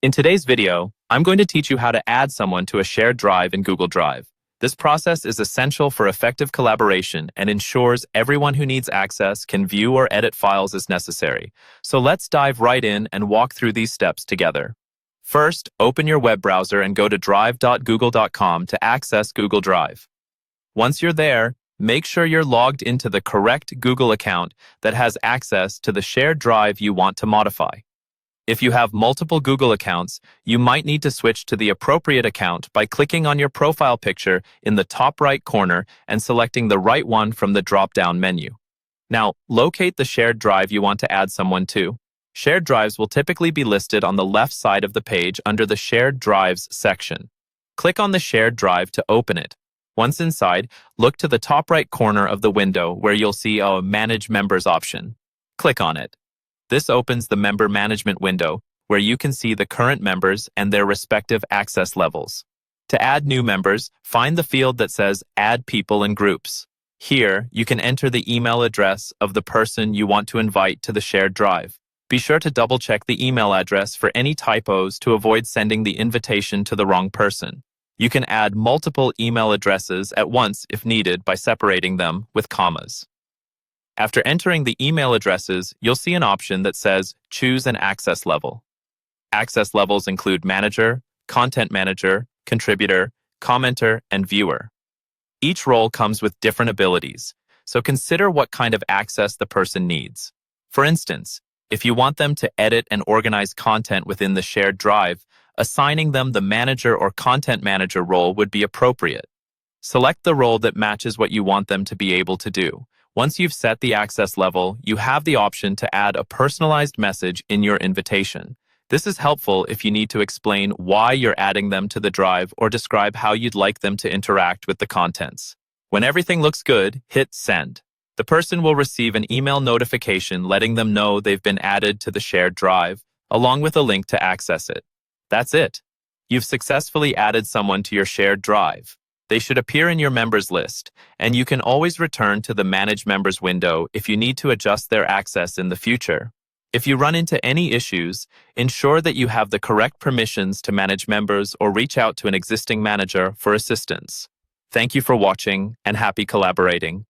In today's video, I'm going to teach you how to add someone to a shared drive in Google Drive. This process is essential for effective collaboration and ensures everyone who needs access can view or edit files as necessary. So let's dive right in and walk through these steps together. First, open your web browser and go to drive.google.com to access Google Drive. Once you're there, make sure you're logged into the correct Google account that has access to the shared drive you want to modify. If you have multiple Google accounts, you might need to switch to the appropriate account by clicking on your profile picture in the top right corner and selecting the right one from the drop-down menu. Now, locate the shared drive you want to add someone to. Shared drives will typically be listed on the left side of the page under the Shared Drives section. Click on the shared drive to open it. Once inside, look to the top right corner of the window where you'll see a Manage Members option. Click on it. This opens the Member Management window, where you can see the current members and their respective access levels. To add new members, find the field that says Add People and Groups. Here, you can enter the email address of the person you want to invite to the shared drive. Be sure to double-check the email address for any typos to avoid sending the invitation to the wrong person. You can add multiple email addresses at once if needed by separating them with commas. After entering the email addresses, you'll see an option that says Choose an Access Level. Access levels include Manager, Content Manager, Contributor, Commenter, and Viewer. Each role comes with different abilities, so consider what kind of access the person needs. For instance, if you want them to edit and organize content within the shared drive, assigning them the Manager or Content Manager role would be appropriate. Select the role that matches what you want them to be able to do. Once you've set the access level, you have the option to add a personalized message in your invitation. This is helpful if you need to explain why you're adding them to the drive or describe how you'd like them to interact with the contents. When everything looks good, hit Send. The person will receive an email notification letting them know they've been added to the shared drive, along with a link to access it. That's it. You've successfully added someone to your shared drive. They should appear in your members list, and you can always return to the Manage Members window if you need to adjust their access in the future. If you run into any issues, ensure that you have the correct permissions to manage members or reach out to an existing manager for assistance. Thank you for watching and happy collaborating.